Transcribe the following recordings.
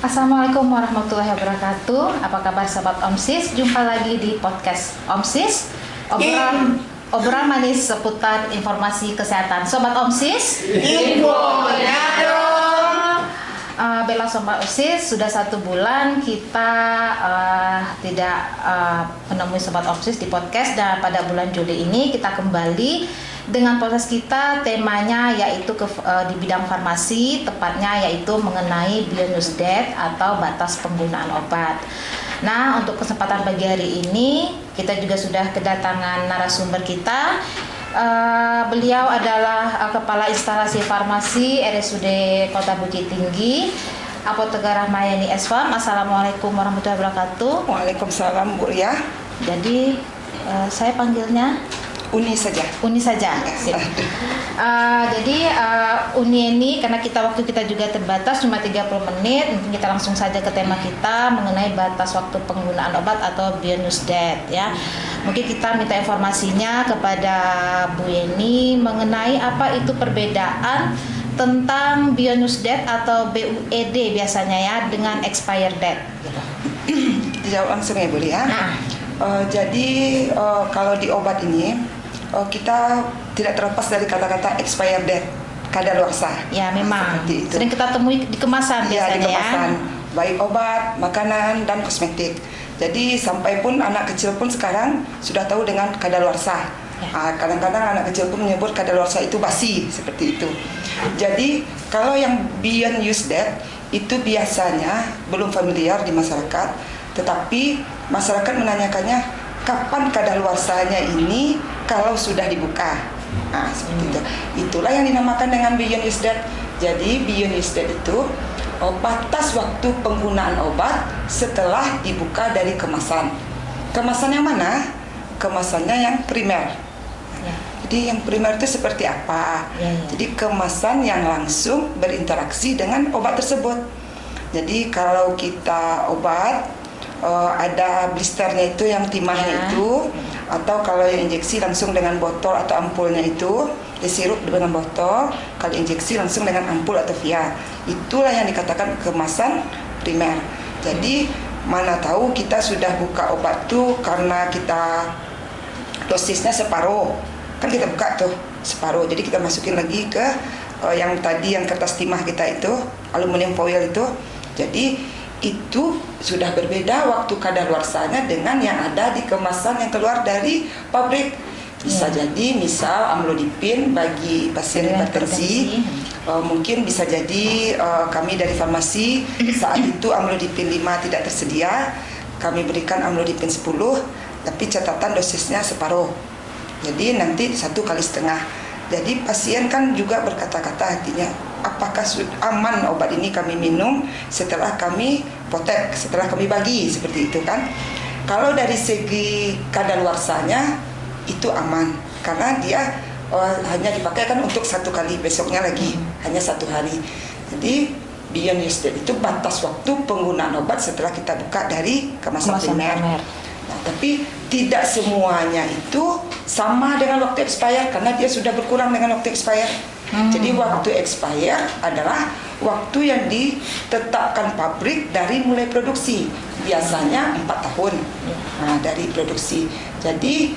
Assalamualaikum warahmatullahi wabarakatuh. Apa kabar sobat OMSIS? Jumpa lagi di podcast OMSIS. Obrolan manis seputar informasi kesehatan. Sobat OMSIS, Infonya dong. Bella sobat OMSIS, sudah 1 bulan kita tidak menemui sobat OMSIS di podcast, dan pada bulan Juli ini kita kembali dengan podcast kita. Temanya yaitu di bidang farmasi, tepatnya yaitu mengenai bionews date atau batas penggunaan obat. Nah, untuk kesempatan pagi hari ini kita juga sudah kedatangan narasumber kita. Beliau adalah Kepala Instalasi Farmasi RSUD Kota Bukit Tinggi, Apoteker Rahmayani S.Farm. Assalamualaikum warahmatullahi wabarakatuh. Waalaikumsalam, Bu ya. Jadi saya panggilnya Uni saja. Uni saja. Jadi Uni ini karena waktu kita juga terbatas cuma 30 menit, mungkin kita langsung saja ke tema kita mengenai batas waktu penggunaan obat atau bionews date ya. Mungkin kita minta informasinya kepada Bu Yeni mengenai apa itu perbedaan tentang bionews date atau BUED biasanya ya dengan expired date. Dijawab langsung ya, Bu ya. Jadi kalau di obat ini kita tidak terlepas dari kata-kata expired date, kadaluarsa. Ya, memang. Seperti itu. Sering kita temui di kemasan biasanya di kemasan, baik obat, makanan, dan kosmetik. Jadi sampai pun anak kecil pun sekarang sudah tahu dengan kadaluarsa. Kadang-kadang anak kecil pun menyebut kadaluarsa itu basi, seperti itu. Jadi kalau yang bionews date itu biasanya belum familiar di masyarakat, tetapi masyarakat menanyakannya kapan kadaluarsanya ini kalau sudah dibuka. Seperti itu. Itulah yang dinamakan dengan bionews date. Jadi bionews date itu batas waktu penggunaan obat setelah dibuka dari kemasan. Kemasan yang mana? Kemasannya yang primer. Jadi yang primer itu seperti apa? Jadi kemasan yang langsung berinteraksi dengan obat tersebut. Jadi kalau kita obat ada blisternya itu yang timahnya itu, atau kalau yang injeksi langsung dengan botol atau ampulnya itu, sirup dengan botol, kalau injeksi langsung dengan ampul atau via, itulah yang dikatakan kemasan primer. Jadi mana tahu kita sudah buka obat tuh karena kita dosisnya separuh, kan kita buka tuh separuh, jadi kita masukin lagi ke yang tadi yang kertas timah kita itu, aluminium foil itu. Jadi itu sudah berbeda waktu kadaluarsanya dengan yang ada di kemasan yang keluar dari pabrik. Bisa jadi misal amlodipin bagi pasien hipertensi, mungkin bisa jadi kami dari farmasi saat itu amlodipin 5 tidak tersedia, kami berikan amlodipin 10, tapi catatan dosisnya separuh, jadi nanti 1,5 kali. Jadi pasien kan juga berkata-kata hatinya, apakah aman obat ini kami minum setelah kami potek, setelah kami bagi, seperti itu kan. Kalau dari segi kadaluarsanya itu aman, karena dia hanya dipakai kan untuk 1 kali, besoknya lagi, hanya 1 hari. Jadi bionews date itu batas waktu penggunaan obat setelah kita buka dari kemasan primer. Tapi tidak semuanya itu sama dengan waktu expired, karena dia sudah berkurang dengan waktu expired. Jadi waktu expired adalah waktu yang ditetapkan pabrik dari mulai produksi, biasanya 4 tahun dari produksi. Jadi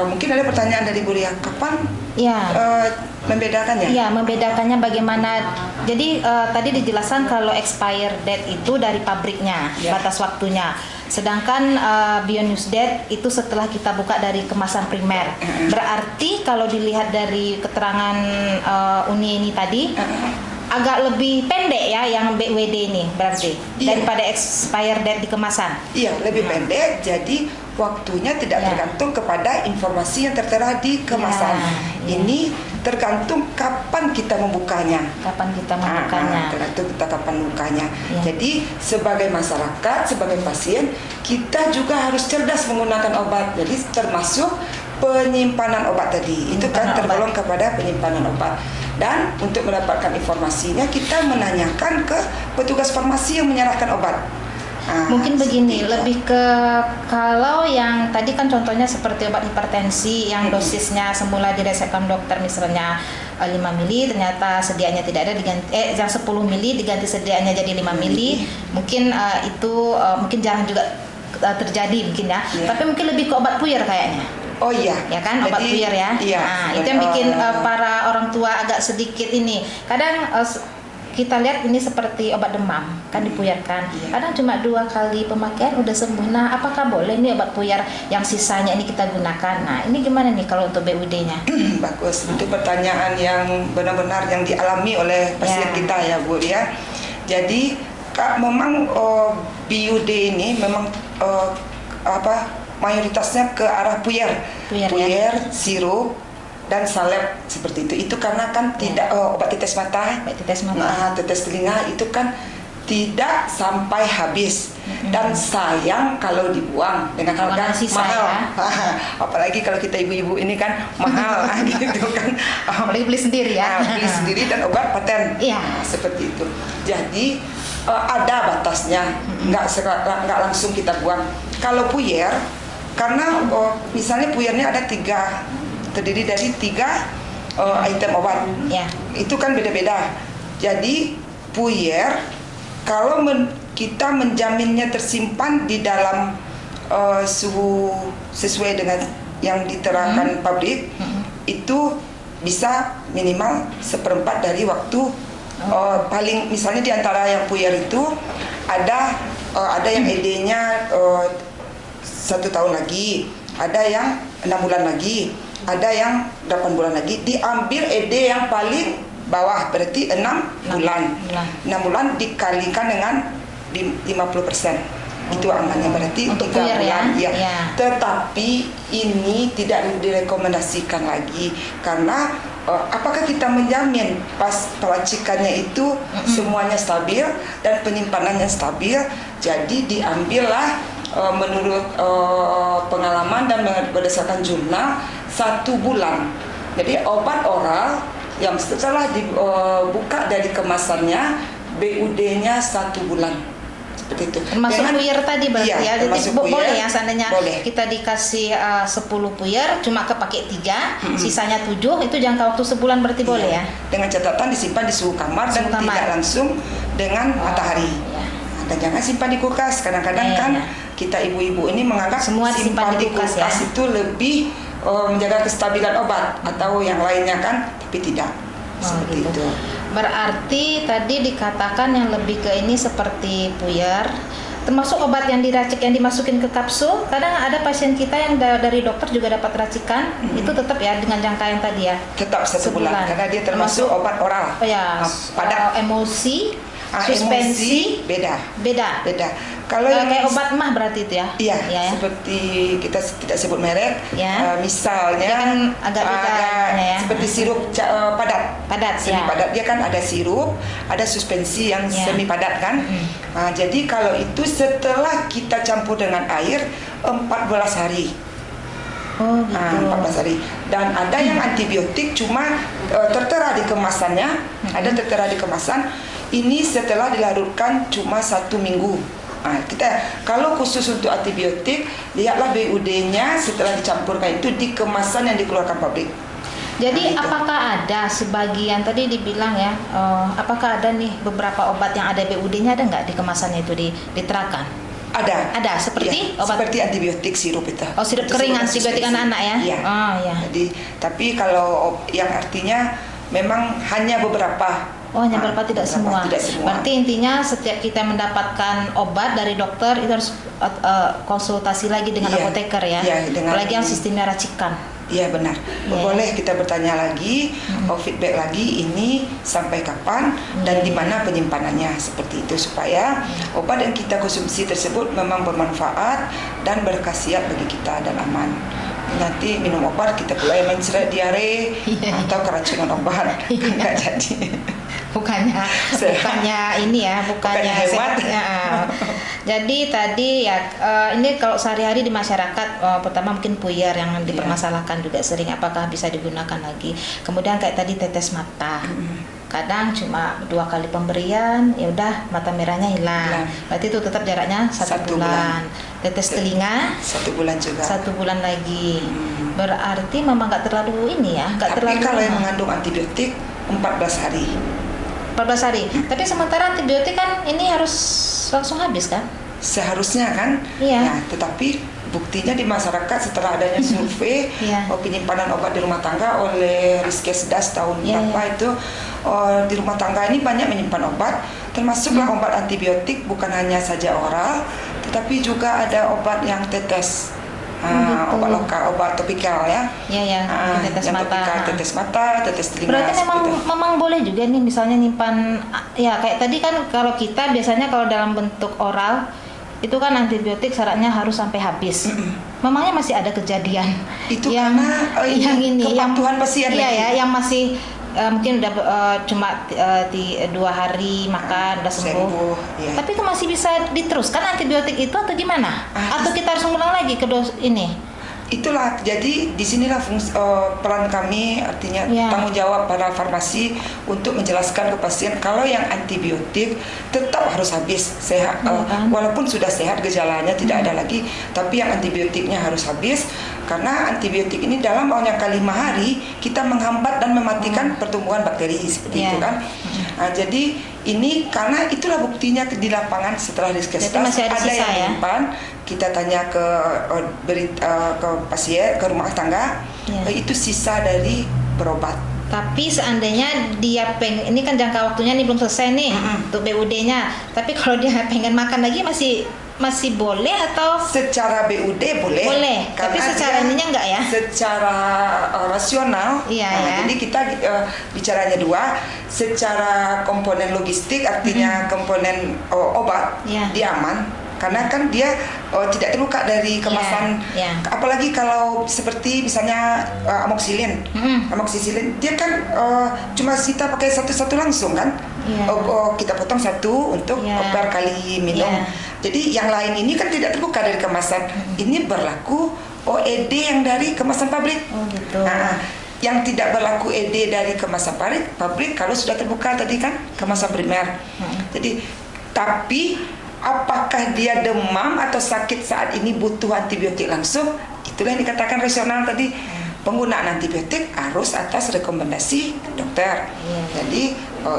mungkin ada pertanyaan dari Bu Ria, kapan membedakannya? Iya, membedakannya bagaimana? Jadi tadi dijelaskan kalau expired date itu dari pabriknya, batas waktunya. Sedangkan bionews date itu setelah kita buka dari kemasan primer. Berarti kalau dilihat dari keterangan Uni ini tadi, agak lebih pendek ya yang BUED ini berarti daripada expired date di kemasan. Iya, lebih pendek. Jadi waktunya tidak tergantung kepada informasi yang tertera di kemasan. Ini tergantung kapan kita membukanya. Tergantung kita kapan membukanya. Jadi sebagai masyarakat, sebagai pasien, kita juga harus cerdas menggunakan obat. Jadi termasuk penyimpanan obat tadi. Itu kan tergolong kepada penyimpanan obat. Dan untuk mendapatkan informasinya kita menanyakan ke petugas farmasi yang menyerahkan obat. Mungkin begini, lebih ke kalau yang tadi kan contohnya seperti obat hipertensi yang dosisnya semula diresepkan dokter misalnya 5 mili, ternyata sediaannya tidak ada, diganti yang 10 mili diganti sediaannya jadi 5 mili. Mungkin itu mungkin jarang juga terjadi mungkin ya. Tapi mungkin lebih ke obat puyer kayaknya. Oh iya. Ya kan, obat puyer ya. Iya. Nah, itu yang bikin para orang tua agak sedikit ini. Kadang kita lihat ini seperti obat demam kan dipuyarkan. Kadang cuma 2 kali pemakaian udah sembuh. Nah, apakah boleh nih obat puyar yang sisanya ini kita gunakan? Nah, ini gimana nih kalau untuk BUD-nya? Bagus, itu pertanyaan yang benar-benar yang dialami oleh pasien kita ya Bu ya. Jadi memang BUD ini memang mayoritasnya ke arah puyer ya? Sirup dan salep seperti itu. Itu karena kan tidak obat tetes mata, nah, tetes telinga itu kan tidak sampai habis dan sayang kalau dibuang dengan harga mahal. Ya? Apalagi kalau kita ibu-ibu ini kan mahal gitu kan. Apalagi beli sendiri ya. Beli sendiri dan obat paten. Nah, seperti itu. Jadi ada batasnya, nggak langsung kita buang. Kalau puyer, karena misalnya puyernya ada terdiri dari 3 item obat. Itu kan beda-beda. Jadi puyer kalau kita menjaminnya tersimpan di dalam suhu sesuai dengan yang diterangkan pabrik, itu bisa minimal 1/4 dari waktu. Paling misalnya di antara yang puyer itu ada yang ED-nya 1 tahun lagi, ada yang 6 bulan lagi, ada yang 8 bulan lagi. Diambil ED yang paling bawah, berarti 6 bulan. 6 bulan dikalikan dengan 50%. Itu amannya, berarti 3 bulan ya. Tetapi ini tidak direkomendasikan lagi karena apakah kita menjamin pas peracikannya itu semuanya stabil dan penyimpanannya stabil. Jadi diambillah menurut pengalaman dan berdasarkan jurnal 1 bulan. Jadi obat oral yang setelah dibuka dari kemasannya BUD-nya 1 bulan. Seperti itu. Termasuk puyer tadi berarti ya. Jadi boleh ya seandainya boleh. Kita dikasih 10 puyer cuma kepake 3, sisanya 7, itu jangka waktu sebulan berarti boleh ya. Dengan catatan disimpan di suhu kamar dan tidak langsung dengan matahari. Dan jangan simpan di kulkas. Kadang-kadang kita ibu-ibu ini menganggap semua simpan di kulkas itu lebih menjaga kestabilan obat atau yang lainnya kan, tapi tidak. Seperti itu. Berarti tadi dikatakan yang lebih ke ini seperti puyer, termasuk obat yang diracik yang dimasukin ke kapsul. Kadang ada pasien kita yang dari dokter juga dapat racikan, itu tetap ya dengan jangka yang tadi ya. Tetap 1 bulan karena dia termasuk obat oral. Pada emosi, suspensi beda. Kalau kayak obat mah berarti itu ya? Iya, seperti kita tidak sebut merek. Misalnya dia kan agak seperti sirup padat. Semi padat, dia kan ada sirup, ada suspensi yang semi padat kan. Jadi kalau itu setelah kita campur dengan air 14 hari. 14 hari. Dan ada yang antibiotik cuma tertera di kemasannya, ada tertera di kemasan. Ini setelah dilarutkan cuma 1 minggu. Kalau khusus untuk antibiotik, lihatlah BUD-nya setelah dicampurkan itu di kemasan yang dikeluarkan pabrik. Jadi apakah ada sebagian tadi dibilang ya, apakah ada nih beberapa obat yang ada BUD-nya, ada nggak di kemasannya itu diterapkan? Ada seperti obat seperti antibiotik sirup itu. Sirup kering antibiotik anak-anak ya. Jadi tapi kalau yang artinya memang hanya beberapa. Hanya beberapa, tidak semua. Berarti intinya setiap kita mendapatkan obat dari dokter itu harus konsultasi lagi dengan apoteker ya. Apalagi yang sistemnya racikan. Iya benar. Boleh kita bertanya lagi, feedback lagi ini sampai kapan dan di mana penyimpanannya, seperti itu supaya obat yang kita konsumsi tersebut memang bermanfaat dan berkhasiat bagi kita dan aman. Nanti minum obat kita pula yang menceret diare atau keracunan obat, nggak jadi. bukannya ini ya, bukannya hemat. Jadi tadi ya ini kalau sehari-hari di masyarakat pertama mungkin puyer yang dipermasalahkan juga sering, apakah bisa digunakan lagi. Kemudian kayak tadi tetes mata. kadang cuma 2 kali pemberian, ya udah mata merahnya hilang. Berarti itu tetap jaraknya 1 bulan. Tetes telinga 1 bulan juga. 1 bulan lagi. Berarti memang nggak terlalu ini ya, nggak Tapi terlalu. kalau yang mengandung antibiotik 14 hari. 14 hari. Tapi sementara antibiotik kan ini harus langsung habis kan? Seharusnya kan. Iya. Nah, tetapi buktinya di masyarakat setelah adanya survei penyimpanan obat di rumah tangga oleh Riskesdas tahun berapa itu di rumah tangga ini banyak menyimpan obat, termasuklah obat antibiotik, bukan hanya saja oral, tetapi juga ada obat yang tetes. Obat lokal, obat topikal ya. Tetes yang mata. Topikal, tetes mata, tetes telinga. Berarti memang boleh juga nih misalnya nyimpan ya kayak tadi kan kalau kita biasanya kalau dalam bentuk oral itu kan antibiotik syaratnya harus sampai habis. Memangnya masih ada kejadian itu yang karena kepatuhan pasien yang masih mungkin udah cuma 2 hari makan udah sembuh. Tapi itu masih bisa diteruskan antibiotik itu atau gimana? Atau kita harus ngulang lagi ke ini? Itulah, jadi disinilah peran kami, artinya tanggung jawab para farmasi untuk menjelaskan ke pasien kalau yang antibiotik tetap harus habis sehat, walaupun sudah sehat gejalanya tidak ada lagi, tapi yang antibiotiknya harus habis karena antibiotik ini dalam jangka 5 hari kita menghambat dan mematikan pertumbuhan bakteri seperti itu kan. Jadi ini karena itulah buktinya di lapangan setelah Riskesdas ada yang menyimpan. Kita tanya ke pasien, ke rumah tangga, itu sisa dari berobat. Tapi seandainya dia ini kan jangka waktunya nih belum selesai nih untuk BUD-nya. Tapi kalau dia pengen makan lagi masih boleh atau? Secara BUD boleh. Boleh. Tapi secara ininya enggak ya? Secara rasional. Jadi kita bicaranya 2. Secara komponen logistik artinya komponen obat dia aman. Karena kan dia tidak terluka dari kemasan, apalagi kalau seperti misalnya amoxicillin, dia kan cuma kita pakai satu-satu langsung kan, kita potong 1 untuk per kali minum. Jadi yang lain ini kan tidak terluka dari kemasan. Ini berlaku OED yang dari kemasan pabrik. Yang tidak berlaku ED dari kemasan pabrik kalau sudah terbuka tadi kan kemasan primer. Jadi tapi apakah dia demam atau sakit saat ini butuh antibiotik langsung? Itulah yang dikatakan rasional tadi. Penggunaan antibiotik harus atas rekomendasi dokter. Jadi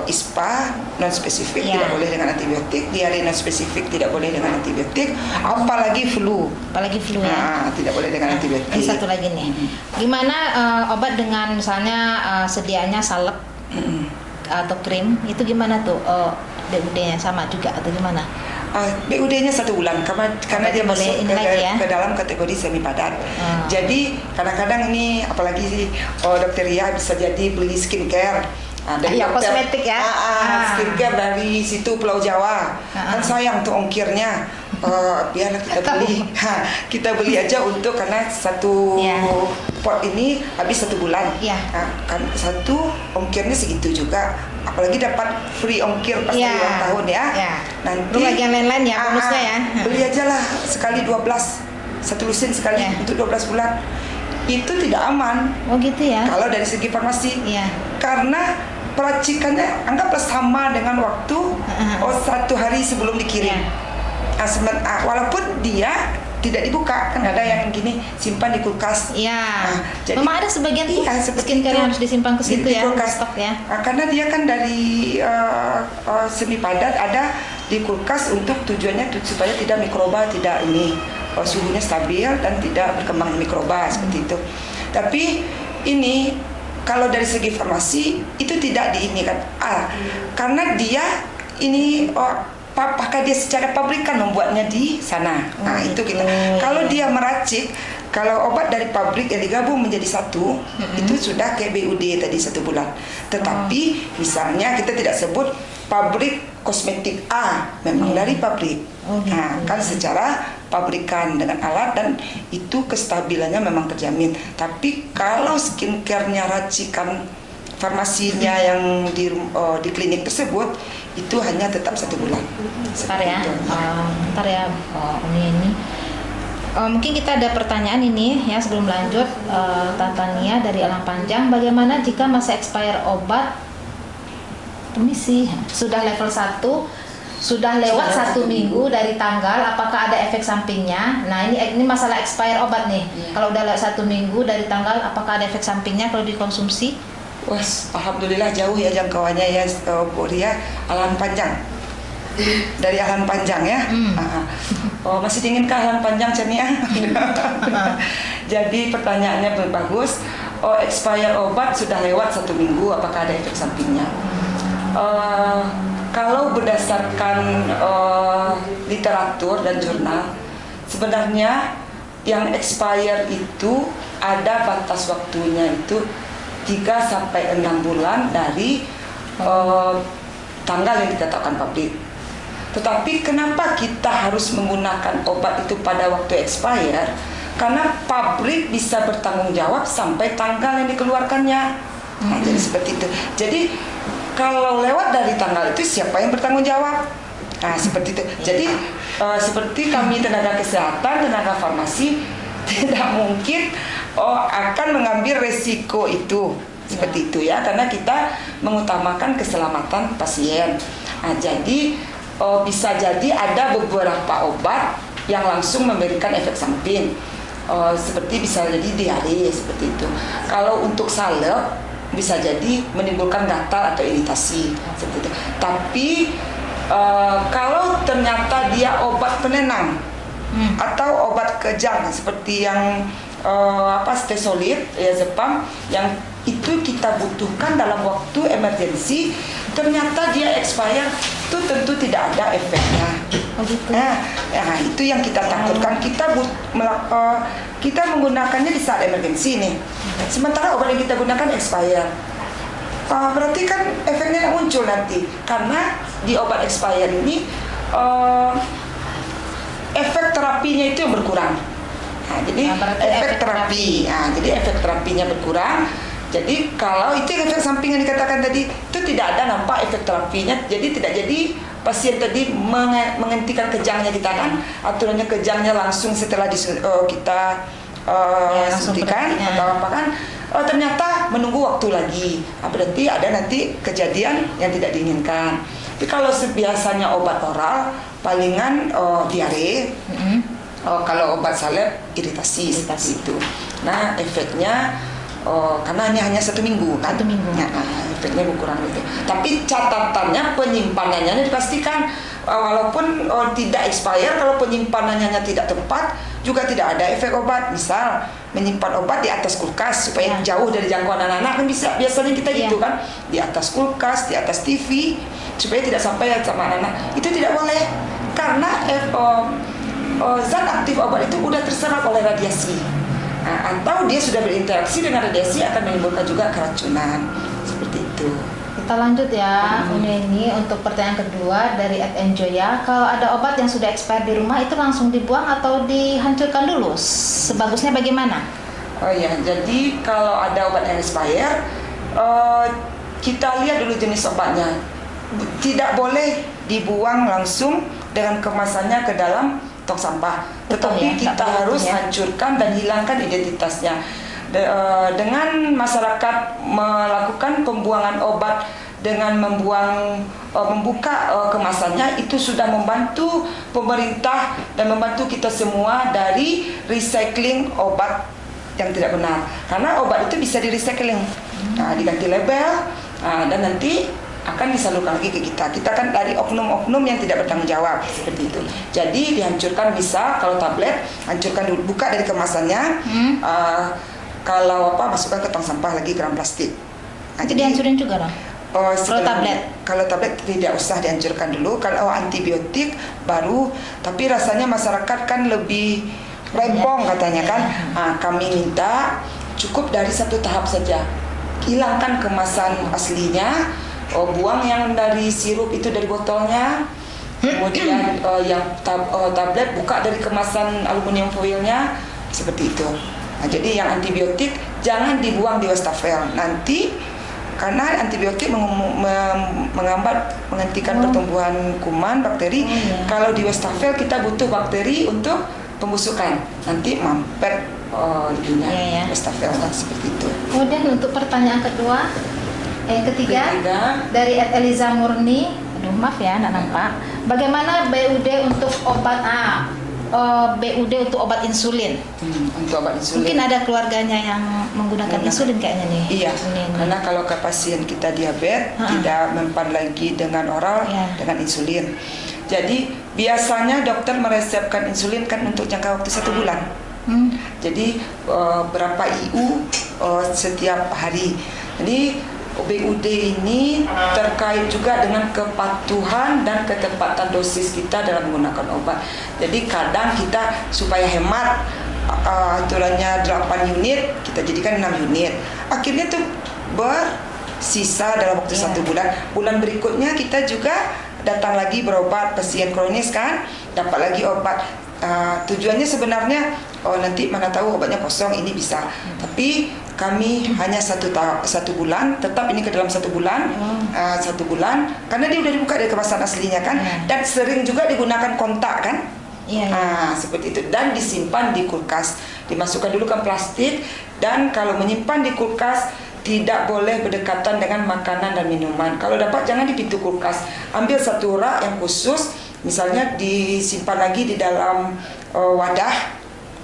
ISPA non spesifik tidak boleh dengan antibiotik, diare non spesifik tidak boleh dengan antibiotik, apalagi flu tidak boleh dengan antibiotik. Ini satu lagi nih, gimana obat dengan misalnya sediaannya salep atau krim itu gimana tuh? BUD-nya sama juga atau gimana? BUD-nya 1 bulan karena dia masuk ke dalam kategori semi padat. Jadi kadang-kadang ini apalagi dokter Ria bisa jadi beli skincare dari kosmetik ya. Skincare dari situ Pulau Jawa. Kan sayang tuh ongkirnya. Biarlah kita beli aja untuk karena 1 pot ini habis 1 bulan. Kan 1 ongkirnya segitu juga. Apalagi dapat free ongkir pas ulang tahun ya. Nanti belum lagi yang lain-lain ya bonusnya ya. Beli aja lah sekali 12, 1 lusin sekali untuk 12 bulan. Itu tidak aman. Oh gitu ya. Kalau dari segi farmasi. Karena peracikannya anggaplah sama dengan waktu 1 hari sebelum dikirim. Walaupun dia tidak dibuka, kan ada yang gini simpan di kulkas. Jadi memang ada sebagian skincare yang harus disimpan ke situ ya, stok ya. Karena dia kan dari semi padat ada di kulkas untuk tujuannya supaya tidak mikroba tidak ini suhunya stabil dan tidak berkembang mikroba seperti itu. Tapi ini kalau dari segi farmasi itu tidak diinikan karena dia ini apakah dia secara pabrikan membuatnya di sana. Itu kita. Kalau dia meracik, kalau obat dari pabrik yang digabung menjadi 1, itu sudah kayak BUD tadi 1 bulan. Tetapi misalnya kita tidak sebut pabrik kosmetik A, memang dari pabrik. Kan secara pabrikan dengan alat dan itu kestabilannya memang terjamin. Tapi kalau skincare-nya racikan farmasinya yang di klinik tersebut itu hanya tetap 1 bulan. Bentar ya, ini. Mungkin kita ada pertanyaan ini ya sebelum lanjut. Tatania dari Alang Panjang, bagaimana jika masa expire obat Permisi, sudah level 1, sudah lewat 1 minggu dari tanggal, apakah ada efek sampingnya? Nah, ini masalah expire obat nih. Kalau udah lewat 1 minggu dari tanggal, apakah ada efek sampingnya kalau dikonsumsi? Wah, alhamdulillah jauh ya jangkauannya ya, Bu Ria. Alan panjang. Dari alan panjang ya. Oh, masih dingin kah alan panjang Cenia? Jadi pertanyaannya bagus. Oh, expire obat sudah lewat 1 minggu, apakah ada efek sampingnya? Kalau berdasarkan literatur dan jurnal, sebenarnya yang expire itu ada batas waktunya itu 3-6 bulan dari tanggal yang ditetapkan pabrik. Tetapi kenapa kita harus menggunakan obat itu pada waktu expire? Karena pabrik bisa bertanggung jawab sampai tanggal yang dikeluarkannya. Nah, jadi seperti itu. Jadi kalau lewat dari tanggal itu siapa yang bertanggung jawab? Nah, seperti itu. Jadi seperti kami tenaga kesehatan, tenaga farmasi tidak mungkin akan mengambil resiko itu. Seperti itu ya, karena kita mengutamakan keselamatan pasien. Nah, jadi bisa jadi ada beberapa obat yang langsung memberikan efek samping. Seperti bisa jadi diare seperti itu. Kalau untuk salep bisa jadi menimbulkan gatal atau iritasi seperti itu. Tapi kalau ternyata dia obat penenang atau obat kejang seperti yang stesolid ya Zepam yang itu kita butuhkan dalam waktu emergensi, ternyata dia expire, itu tentu tidak ada efeknya. Oh gitu. Nah, itu yang kita takutkan. Kita menggunakannya di saat emergensi nih. Sementara obat yang kita gunakan expire. Berarti kan efeknya muncul nanti, karena di obat expire ini efek terapinya itu yang berkurang. Nah, jadi efek terapi. Nah, jadi efek terapinya berkurang. Jadi kalau itu efek samping yang dikatakan tadi itu tidak ada nampak efek terapinya. Jadi tidak jadi pasien tadi menghentikan kejangnya kita kan, aturannya kejangnya langsung setelah kita suntikan atau apa kan, ternyata menunggu waktu lagi. Berarti ada nanti kejadian yang tidak diinginkan. Tapi kalau biasanya obat oral palingan diare. Kalau obat salep iritasi seperti itu. Nah, efeknya karena hanya 1 minggu kan? 1 minggu. Ya, efeknya berkurang gitu. Tapi catatannya penyimpanannya dipastikan walaupun tidak expire, kalau penyimpanannya tidak tepat juga tidak ada efek obat. Misal menyimpan obat di atas kulkas supaya jauh dari jangkauan anak-anak kan bisa, biasanya kita gitu kan, di atas kulkas, di atas TV supaya tidak sampai sama anak-anak. Itu tidak boleh karena zat aktif obat itu udah terserap oleh radiasi. Atau dia sudah berinteraksi dengan radiasi akan menimbulkan juga keracunan seperti itu. Kita lanjut ya, ini untuk pertanyaan kedua dari @enjoya. Kalau ada obat yang sudah expired di rumah itu langsung dibuang atau dihancurkan dulu? Sebagusnya bagaimana? Oh ya, jadi kalau ada obat yang expired, kita lihat dulu jenis obatnya. Tidak boleh dibuang langsung dengan kemasannya ke dalam tong sampah, tetapi kita harus hancurkan dan hilangkan identitasnya. Dengan masyarakat melakukan pembuangan obat dengan membuka kemasannya, itu sudah membantu pemerintah dan membantu kita semua dari recycling obat yang tidak benar, karena obat itu bisa di recycling, diganti label, dan nanti akan disalurkan lagi ke kita. Kita kan dari oknum-oknum yang tidak bertanggung jawab seperti itu. Jadi dihancurkan, bisa kalau tablet hancurkan dulu, buka dari kemasannya. Kalau masukkan ke tong sampah lagi, gram plastik. Jadi dihancurin juga dong. Kalau tablet tidak usah dihancurkan dulu. Kalau antibiotik baru, tapi rasanya masyarakat kan lebih rempong katanya kan. Kami minta cukup dari 1 tahap saja. Hilangkan kemasan aslinya. Buang yang dari sirup itu dari botolnya, kemudian yang tablet buka dari kemasan aluminium foilnya seperti itu. Nah, jadi yang antibiotik jangan dibuang di wastafel nanti, karena antibiotik menghentikan pertumbuhan kuman, bakteri. Kalau di wastafel kita butuh bakteri untuk pembusukan, nanti mampet wastafel seperti itu. Kemudian untuk pertanyaan kedua, Yang ketiga, dari Eliza Murni. Aduh, maaf ya, nggak nampak. Bagaimana BUD untuk obat BUD untuk obat insulin? Untuk obat insulin. Mungkin ada keluarganya yang menggunakan insulin kayaknya nih. Iya. Karena kalau ke pasien kita diabetes tidak mempan lagi dengan oral dengan insulin. Jadi biasanya dokter meresepkan insulin kan untuk jangka waktu 1 bulan. Jadi berapa IU setiap hari. Jadi BUD ini terkait juga dengan kepatuhan dan ketepatan dosis kita dalam menggunakan obat. Jadi kadang kita supaya hemat aturannya 8 unit, kita jadikan 6 unit. Akhirnya tuh bersisa dalam waktu 1 bulan. Bulan berikutnya kita juga datang lagi berobat, pasien kronis kan, dapat lagi obat. Tujuannya sebenarnya nanti mana tahu obatnya kosong, ini bisa. Tapi kami hanya 1 bulan, tetap ini ke dalam 1 bulan, 1 bulan, karena dia udah dibuka dari kemasan aslinya kan, dan sering juga digunakan kontak kan, seperti itu, dan disimpan di kulkas, dimasukkan dulu ke plastik, dan kalau menyimpan di kulkas tidak boleh berdekatan dengan makanan dan minuman. Kalau dapat jangan di pintu kulkas, ambil 1 rak yang khusus, misalnya disimpan lagi di dalam wadah.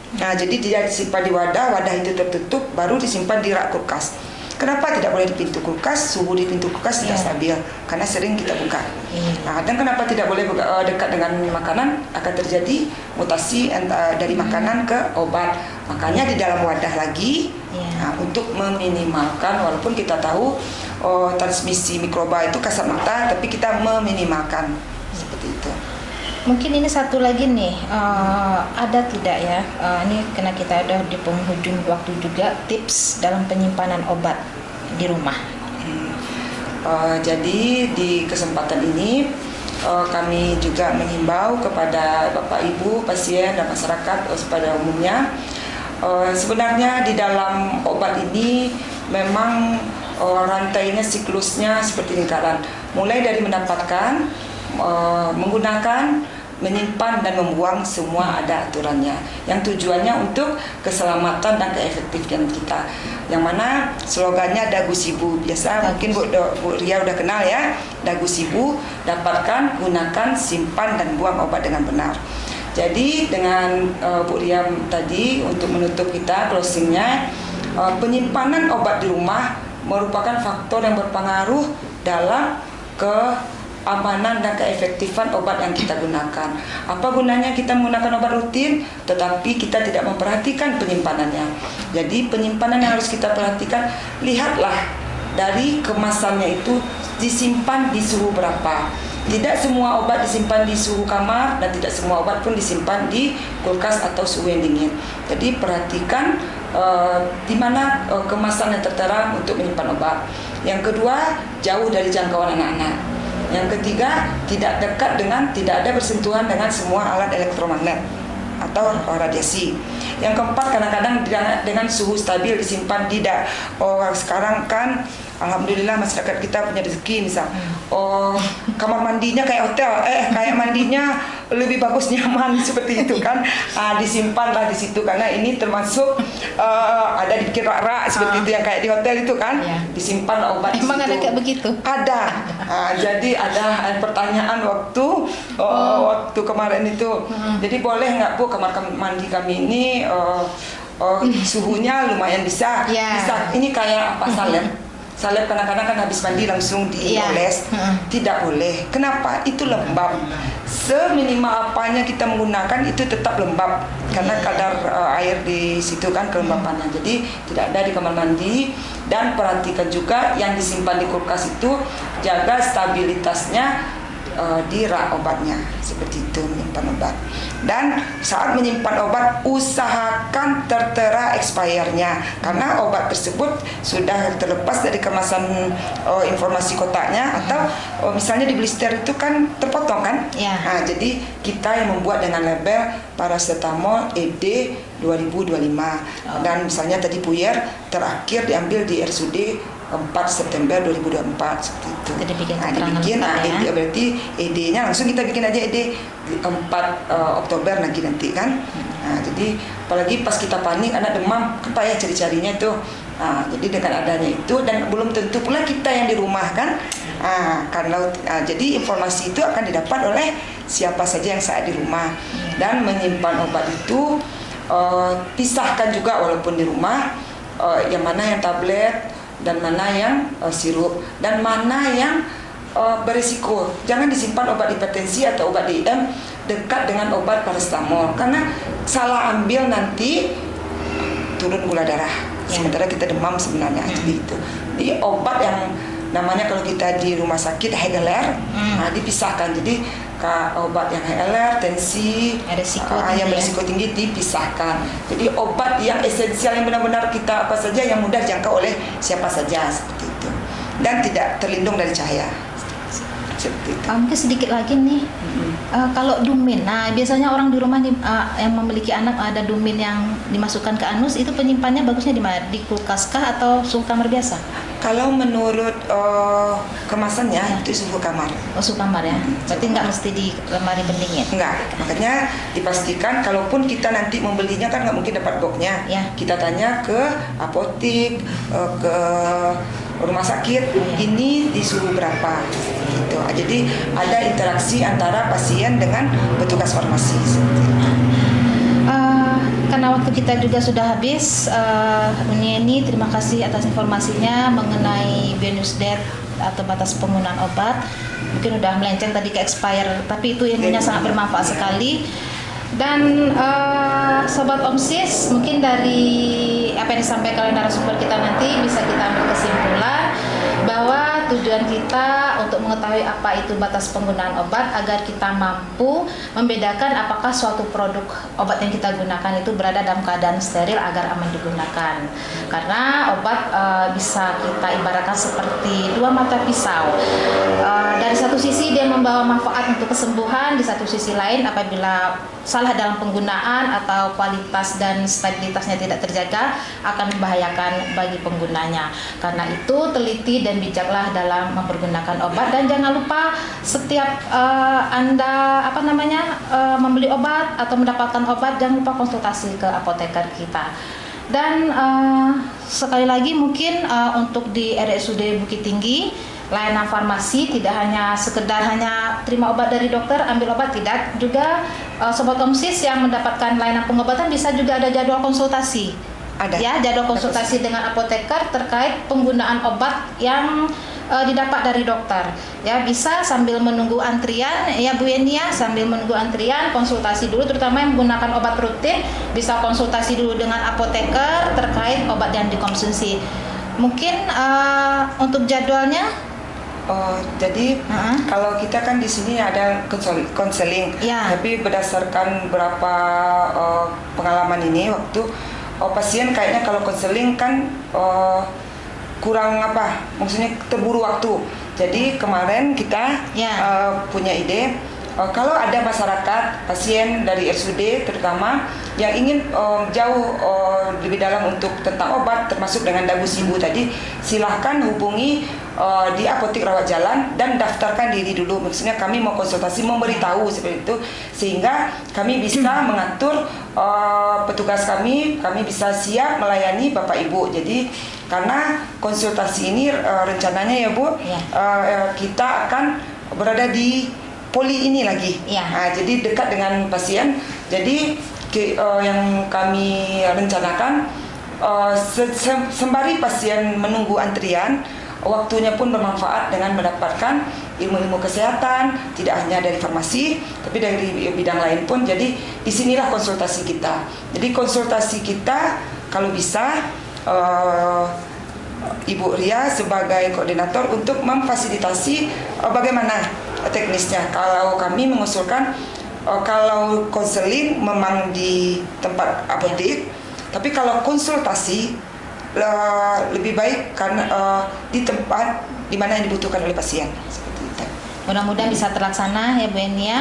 Nah, jadi dia disimpan di wadah itu tertutup, baru disimpan di rak kulkas. Kenapa tidak boleh di pintu kulkas? Suhu di pintu kulkas tidak stabil, karena sering kita buka. Nah, dan kenapa tidak boleh dekat dengan makanan? Akan terjadi mutasi dari makanan ke obat. Makanya di dalam wadah lagi, untuk meminimalkan, walaupun kita tahu transmisi mikroba itu kasat mata, tapi kita meminimalkan seperti itu. Mungkin ini satu lagi nih, ada tidak ya, ini karena kita ada di penghujung waktu juga, tips dalam penyimpanan obat di rumah. Jadi di kesempatan ini kami juga menghimbau kepada Bapak Ibu, pasien dan masyarakat pada umumnya, sebenarnya di dalam obat ini memang rantainya, siklusnya seperti lingkaran, mulai dari mendapatkan, menggunakan, menyimpan dan membuang, semua ada aturannya yang tujuannya untuk keselamatan dan keefektifan kita, yang mana slogannya Dagu Sibu. Biasa mungkin Bu Ria udah kenal ya, Dagu Sibu, dapatkan, gunakan, simpan dan buang obat dengan benar. Jadi dengan Bu Ria tadi untuk menutup kita closingnya, penyimpanan obat di rumah merupakan faktor yang berpengaruh dalam keamanan dan keefektifan obat yang kita gunakan. Apa gunanya kita menggunakan obat rutin tetapi kita tidak memperhatikan penyimpanannya? Jadi penyimpanan yang harus kita perhatikan, lihatlah dari kemasannya itu disimpan di suhu berapa. Tidak semua obat disimpan di suhu kamar dan tidak semua obat pun disimpan di kulkas atau suhu yang dingin. Jadi perhatikan di mana kemasan yang tertera untuk menyimpan obat. Yang kedua, jauh dari jangkauan anak-anak. Yang ketiga, tidak ada bersentuhan dengan semua alat elektromagnet atau radiasi. Yang keempat, kadang-kadang dengan suhu stabil disimpan tidak. Sekarang kan alhamdulillah masyarakat kita punya rezeki, misal kamar mandinya kayak hotel, kayak mandinya lebih bagus, nyaman seperti itu kan, disimpanlah di situ, karena ini termasuk ada dibikin rak-rak seperti itu yang kayak di hotel itu kan, disimpan obat. Emang di situ. ada kayak begitu? Ada. Jadi ada pertanyaan waktu kemarin itu, jadi boleh nggak Bu kamar mandi kami ini suhunya lumayan bisa. Ini kayak apa, salep kadang-kadang kan habis mandi langsung dioles. Tidak boleh. Kenapa? Itu lembab. Seminimal apanya kita menggunakan itu tetap lembab, karena kadar air di situ kan kelembapannya. Jadi tidak ada di kamar mandi. Dan perhatikan juga yang disimpan di kulkas itu, jaga stabilitasnya di rak obatnya, seperti itu menyimpan obat. Dan saat menyimpan obat, usahakan tertera expirednya, karena obat tersebut sudah terlepas dari kemasan informasi kotaknya, atau misalnya di blister itu kan terpotong kan. Nah, jadi kita yang membuat dengan label paracetamol ED 2025. Dan misalnya tadi Puyer terakhir diambil di RSUD 4 September 2024 seperti itu. Dibikin ED, berarti ED-nya langsung kita bikin aja ED 4 Oktober nanti kan. Nah, jadi apalagi pas kita panik, anak demam, apa ya cari-carinya itu Jadi dengan adanya itu, dan belum tentu pula kita yang di rumah kan. Jadi informasi itu akan didapat oleh siapa saja yang saat di rumah. Dan menyimpan obat itu pisahkan juga walaupun di rumah, yang mana yang tablet dan mana yang sirup dan mana yang berisiko. Jangan disimpan obat hipertensi atau obat DM dekat dengan obat paracetamol, karena salah ambil nanti turun gula darah. Sementara kita demam sebenarnya jadi itu. Jadi obat yang namanya kalau kita di rumah sakit HLR, dipisahkan. Jadi obat yang HLR, tensi, yang berisiko tinggi dipisahkan. Jadi obat yang esensial yang benar-benar kita apa saja yang mudah dijangkau oleh siapa saja seperti itu. Dan tidak terlindung dari cahaya. Mungkin sedikit lagi nih, kalau Dumin, biasanya orang di rumah yang memiliki anak ada Dumin yang dimasukkan ke anus, itu penyimpannya bagusnya di mana? Di kulkas kah atau suhu kamar biasa? Kalau menurut kemasannya itu suhu kamar. Suhu kamar ya, berarti nggak mesti di lemari pendingin? Enggak, makanya dipastikan kalaupun kita nanti membelinya kan nggak mungkin dapat boxnya. Kita tanya ke apotik, ke rumah sakit, ini di suhu berapa gitu. Jadi ada interaksi antara pasien dengan petugas farmasi. Karena waktu kita juga sudah habis, Unieni terima kasih atas informasinya mengenai BioNewsDate atau batas penggunaan obat. Mungkin udah melenceng tadi ke expire, tapi itu ilmunya sangat bermanfaat sekali. Dan Sobat OMSIS, mungkin dari apa yang disampaikan oleh narasumber kita nanti bisa kita ambil kesimpulan bahwa tujuan kita untuk mengetahui apa itu batas penggunaan obat agar kita mampu membedakan apakah suatu produk obat yang kita gunakan itu berada dalam keadaan steril agar aman digunakan. Karena obat bisa kita ibaratkan seperti dua mata pisau. Dari satu sisi dia membawa manfaat untuk kesembuhan, di satu sisi lain apabila salah dalam penggunaan atau kualitas dan stabilitasnya tidak terjaga akan membahayakan bagi penggunanya. Karena itu teliti dan bijaklah dalam mempergunakan obat, dan jangan lupa setiap Anda membeli obat atau mendapatkan obat, jangan lupa konsultasi ke apoteker kita. Dan sekali lagi mungkin untuk di RSUD Bukit Tinggi, layanan farmasi tidak hanya sekedar hanya terima obat dari dokter, ambil obat, tidak. Juga Sobat OMSIS yang mendapatkan layanan pengobatan bisa juga ada jadwal konsultasi. Ya, jadwal konsultasi dengan apoteker terkait penggunaan obat yang didapat dari dokter. Ya, bisa sambil menunggu antrian, ya Bu Enia, sambil menunggu antrian konsultasi dulu, terutama yang menggunakan obat rutin bisa konsultasi dulu dengan apoteker terkait obat yang dikonsumsi. Mungkin untuk jadwalnya jadi kalau kita kan di sini ada konseling, tapi berdasarkan berapa pengalaman ini waktu pasien kayaknya kalau konseling kan kurang maksudnya terburu waktu. Jadi kemarin kita punya ide, kalau ada masyarakat pasien dari RSUD terutama yang ingin jauh lebih dalam untuk tentang obat termasuk dengan dagu sibu tadi, silahkan hubungi di apotik rawat jalan dan daftarkan diri dulu. Maksudnya kami mau konsultasi, memberitahu seperti itu, sehingga kami bisa mengatur petugas kami bisa siap melayani Bapak Ibu. Jadi karena konsultasi ini rencananya ya Bu, kita akan berada di poli ini lagi. Jadi dekat dengan pasien. Jadi yang kami rencanakan sembari pasien menunggu antrian, waktunya pun bermanfaat dengan mendapatkan ilmu-ilmu kesehatan, tidak hanya dari farmasi, tapi dari bidang lain pun. Jadi disinilah konsultasi kita. Jadi konsultasi kita kalau bisa Ibu Ria sebagai koordinator untuk memfasilitasi bagaimana teknisnya. Kalau kami mengusulkan kalau konseling memang di tempat apotik, tapi kalau konsultasi lebih baik karena di tempat di mana yang dibutuhkan oleh pasien. Seperti itu. Mudah-mudahan bisa terlaksana ya Bu Enia.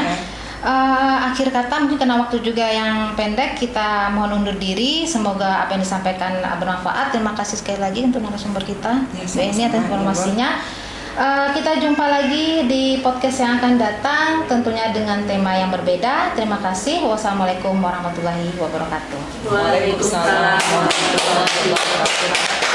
Akhir kata mungkin karena waktu juga yang pendek, kita mohon undur diri. Semoga apa yang disampaikan bermanfaat. Terima kasih sekali lagi untuk narasumber kita, Bu Enia, atas informasinya. Kita jumpa lagi di podcast yang akan datang, tentunya dengan tema yang berbeda. Terima kasih. Wassalamualaikum warahmatullahi wabarakatuh. Waalaikumsalam warahmatullahi wabarakatuh.